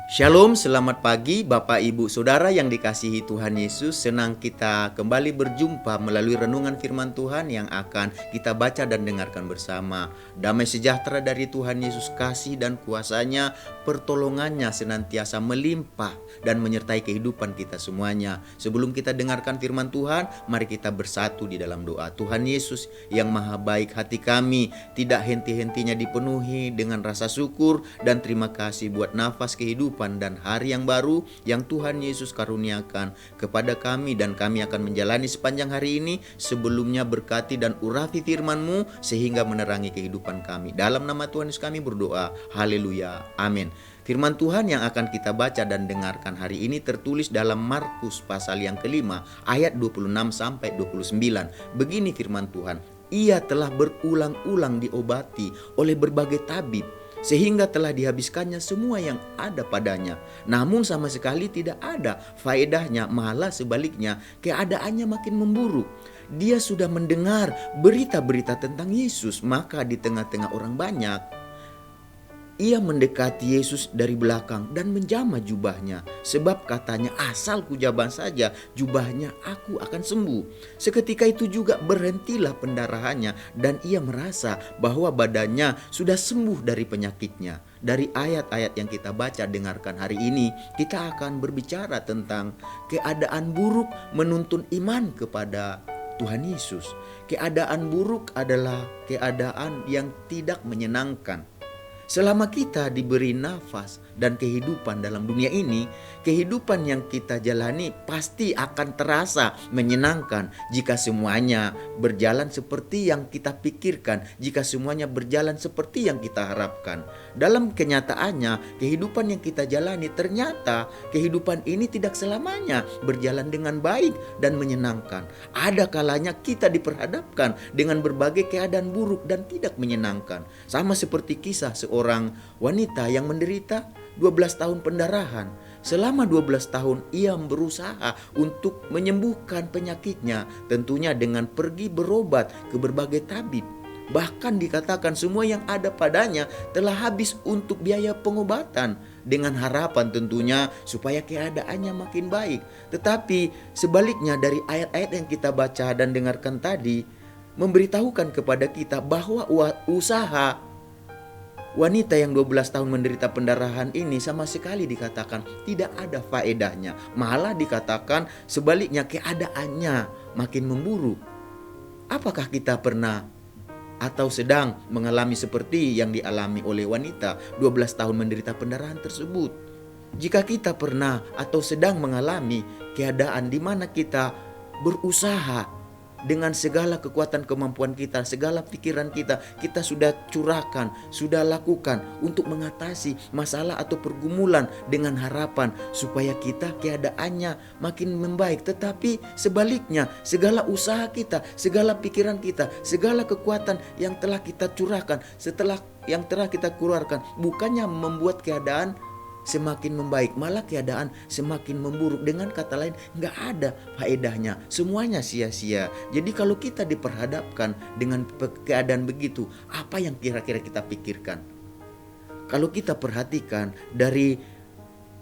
Shalom, selamat pagi Bapak Ibu Saudara yang dikasihi Tuhan Yesus. Senang kita kembali berjumpa melalui renungan firman Tuhan yang akan kita baca dan dengarkan bersama. Damai sejahtera dari Tuhan Yesus, kasih dan kuasa-Nya, pertolongannya senantiasa melimpah dan menyertai kehidupan kita semuanya. Sebelum kita dengarkan firman Tuhan, mari kita bersatu di dalam doa. Tuhan Yesus yang maha baik, hati kami tidak henti-hentinya dipenuhi dengan rasa syukur dan terima kasih buat nafas kehidupan dan hari yang baru yang Tuhan Yesus karuniakan kepada kami, dan kami akan menjalani sepanjang hari ini. Sebelumnya berkati dan urapi firman-Mu sehingga menerangi kehidupan kami. Dalam nama Tuhan Yesus kami berdoa. Haleluya. Amin. Firman Tuhan yang akan kita baca dan dengarkan hari ini tertulis dalam Markus pasal yang kelima ayat 26 sampai 29. Begini firman Tuhan. Ia telah berulang-ulang diobati oleh berbagai tabib, sehingga telah dihabiskannya semua yang ada padanya. Namun sama sekali tidak ada faedahnya, malah sebaliknya keadaannya makin memburuk. Dia sudah mendengar berita-berita tentang Yesus, maka di tengah-tengah orang banyak, ia mendekati Yesus dari belakang dan menjamah jubahnya. Sebab katanya, asal kujamah saja jubahnya, aku akan sembuh. Seketika itu juga berhentilah pendarahannya dan ia merasa bahwa badannya sudah sembuh dari penyakitnya. Dari ayat-ayat yang kita baca dengarkan hari ini, kita akan berbicara tentang keadaan buruk menuntun iman kepada Tuhan Yesus. Keadaan buruk adalah keadaan yang tidak menyenangkan. Selama kita diberi nafas dan kehidupan dalam dunia ini, kehidupan yang kita jalani pasti akan terasa menyenangkan jika semuanya berjalan seperti yang kita pikirkan, jika semuanya berjalan seperti yang kita harapkan. Dalam kenyataannya, kehidupan yang kita jalani ternyata kehidupan ini tidak selamanya berjalan dengan baik dan menyenangkan. Ada kalanya kita diperhadapkan dengan berbagai keadaan buruk dan tidak menyenangkan. Sama seperti kisah seorang wanita yang menderita 12 tahun pendarahan. Selama 12 tahun ia berusaha untuk menyembuhkan penyakitnya, tentunya dengan pergi berobat ke berbagai tabib. Bahkan dikatakan semua yang ada padanya telah habis untuk biaya pengobatan, dengan harapan tentunya supaya keadaannya makin baik. Tetapi sebaliknya dari ayat-ayat yang kita baca dan dengarkan tadi, memberitahukan kepada kita bahwa usaha wanita yang 12 tahun menderita pendarahan ini sama sekali dikatakan tidak ada faedahnya. Malah dikatakan sebaliknya keadaannya makin memburuk. Apakah kita pernah atau sedang mengalami seperti yang dialami oleh wanita 12 tahun menderita pendarahan tersebut? Jika kita pernah atau sedang mengalami keadaan di mana kita berusaha dengan segala kekuatan kemampuan kita, segala pikiran kita sudah curahkan, sudah lakukan untuk mengatasi masalah atau pergumulan dengan harapan supaya kita keadaannya makin membaik. Tetapi sebaliknya, segala usaha kita, segala pikiran kita, segala kekuatan yang telah kita curahkan, setelah yang telah kita keluarkan, bukannya membuat keadaan semakin membaik, malah keadaan semakin memburuk. Dengan kata lain, gak ada faedahnya, semuanya sia-sia. Jadi kalau kita diperhadapkan dengan keadaan begitu, apa yang kira-kira kita pikirkan? Kalau kita perhatikan dari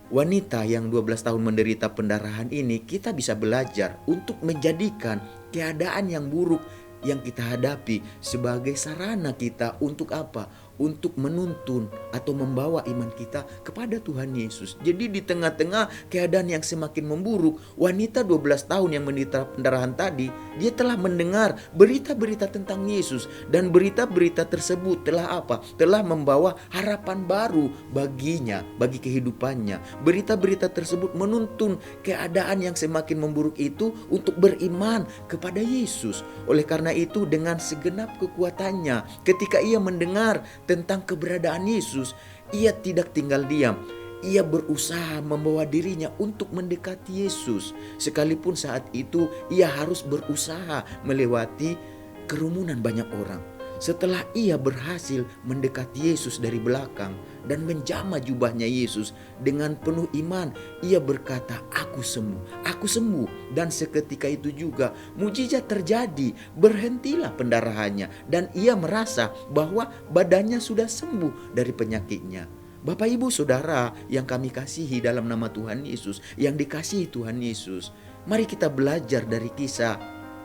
wanita yang 12 tahun menderita pendarahan ini, kita bisa belajar untuk menjadikan keadaan yang buruk yang kita hadapi sebagai sarana kita untuk apa? Untuk menuntun atau membawa iman kita kepada Tuhan Yesus. Jadi di tengah-tengah keadaan yang semakin memburuk, wanita 12 tahun yang menderita pendarahan tadi, dia telah mendengar berita-berita tentang Yesus, dan berita-berita tersebut telah apa? Telah membawa harapan baru baginya, bagi kehidupannya. Berita-berita tersebut menuntun keadaan yang semakin memburuk itu untuk beriman kepada Yesus. Oleh karena itu, dengan segenap kekuatannya, ketika ia mendengar tentang keberadaan Yesus, ia tidak tinggal diam. Ia berusaha membawa dirinya untuk mendekati Yesus. Sekalipun saat itu ia harus berusaha melewati kerumunan banyak orang. Setelah ia berhasil mendekati Yesus dari belakang dan menjamah jubahnya Yesus dengan penuh iman, ia berkata, aku sembuh. Dan seketika itu juga mujizat terjadi, berhentilah pendarahannya dan ia merasa bahwa badannya sudah sembuh dari penyakitnya. Bapak Ibu Saudara yang kami kasihi dalam nama Tuhan Yesus, yang dikasihi Tuhan Yesus, mari kita belajar dari kisah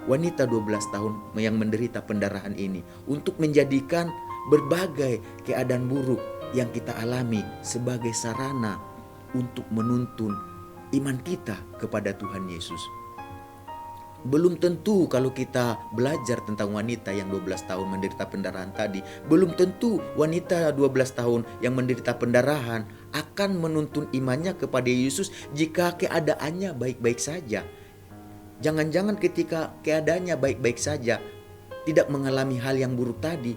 wanita 12 tahun yang menderita pendarahan ini untuk menjadikan berbagai keadaan buruk yang kita alami sebagai sarana untuk menuntun iman kita kepada Tuhan Yesus. Belum tentu kalau kita belajar tentang wanita yang 12 tahun menderita pendarahan tadi, belum tentu wanita 12 tahun yang menderita pendarahan akan menuntun imannya kepada Yesus jika keadaannya baik-baik saja. Jangan-jangan ketika keadaannya baik-baik saja, tidak mengalami hal yang buruk tadi,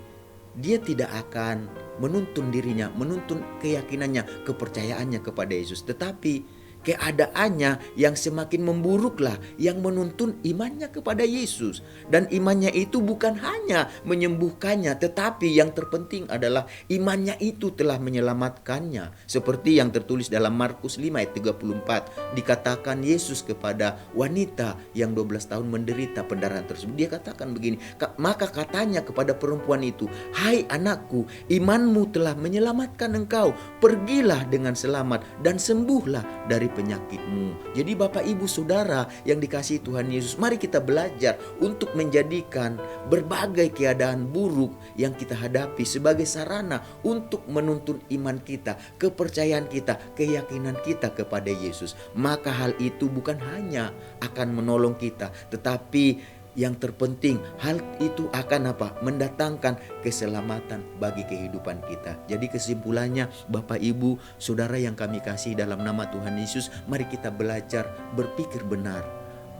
dia tidak akan menuntun dirinya, menuntun keyakinannya, kepercayaannya kepada Yesus. Tetapi keadaannya yang semakin memburuklah yang menuntun imannya kepada Yesus. Dan imannya itu bukan hanya menyembuhkannya, tetapi yang terpenting adalah imannya itu telah menyelamatkannya. Seperti yang tertulis dalam Markus 5 ayat 34, dikatakan Yesus kepada wanita yang 12 tahun menderita pendarahan tersebut. Dia katakan begini, maka katanya kepada perempuan itu, "Hai anakku, imanmu telah menyelamatkan engkau. Pergilah dengan selamat dan sembuhlah dari penyakitmu." Jadi Bapak Ibu Saudara yang dikasihi Tuhan Yesus, mari kita belajar untuk menjadikan berbagai keadaan buruk yang kita hadapi sebagai sarana untuk menuntun iman kita, kepercayaan kita, keyakinan kita kepada Yesus. Maka hal itu bukan hanya akan menolong kita, tetapi yang terpenting hal itu akan mendatangkan keselamatan bagi kehidupan kita. Jadi kesimpulannya Bapak Ibu Saudara yang kami kasih dalam nama Tuhan Yesus, mari kita belajar berpikir benar,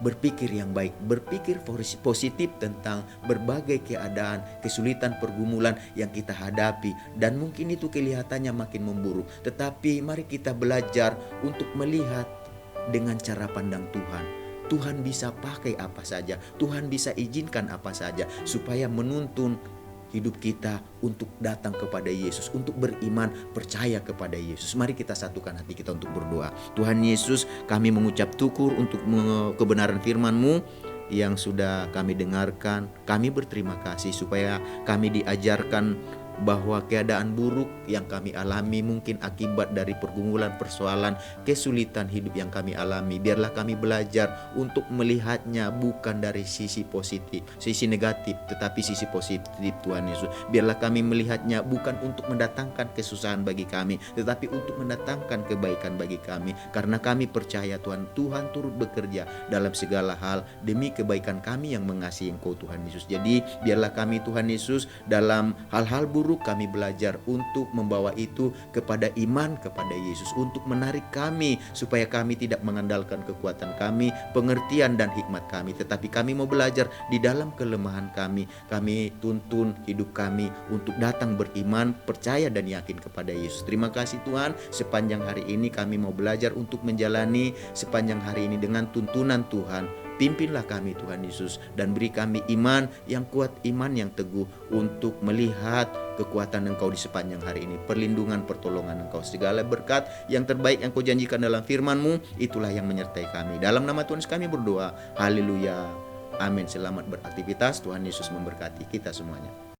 berpikir yang baik, berpikir positif tentang berbagai keadaan, kesulitan, pergumulan yang kita hadapi. Dan mungkin itu kelihatannya makin memburuk, tetapi mari kita belajar untuk melihat dengan cara pandang Tuhan. Tuhan bisa pakai apa saja, Tuhan bisa izinkan apa saja supaya menuntun hidup kita untuk datang kepada Yesus, untuk beriman, percaya kepada Yesus. Mari kita satukan hati kita untuk berdoa. Tuhan Yesus, kami mengucap syukur untuk kebenaran firman-Mu yang sudah kami dengarkan. Kami berterima kasih supaya kami diajarkan bahwa keadaan buruk yang kami alami mungkin akibat dari pergumulan, persoalan, kesulitan hidup yang kami alami. Biarlah kami belajar untuk melihatnya bukan dari sisi positif, sisi negatif, tetapi sisi positif Tuhan Yesus. Biarlah kami melihatnya bukan untuk mendatangkan kesusahan bagi kami, tetapi untuk mendatangkan kebaikan bagi kami. Karena kami percaya Tuhan turut bekerja dalam segala hal demi kebaikan kami yang mengasihi Engkau Tuhan Yesus. Jadi biarlah kami Tuhan Yesus dalam hal-hal buruk kami belajar untuk membawa itu kepada iman kepada Yesus, untuk menarik kami supaya kami tidak mengandalkan kekuatan kami, pengertian dan hikmat kami, tetapi kami mau belajar di dalam kelemahan kami. Kami tuntun hidup kami untuk datang beriman, percaya dan yakin kepada Yesus. Terima kasih Tuhan, sepanjang hari ini kami mau belajar untuk menjalani sepanjang hari ini dengan tuntunan Tuhan. Pimpinlah kami Tuhan Yesus dan beri kami iman yang kuat, iman yang teguh untuk melihat kekuatan Engkau di sepanjang hari ini, perlindungan, pertolongan Engkau, segala berkat yang terbaik yang Kau janjikan dalam firman-Mu, itulah yang menyertai kami. Dalam nama Tuhan Yesus kami berdoa, haleluya, amin. Selamat beraktivitas, Tuhan Yesus memberkati kita semuanya.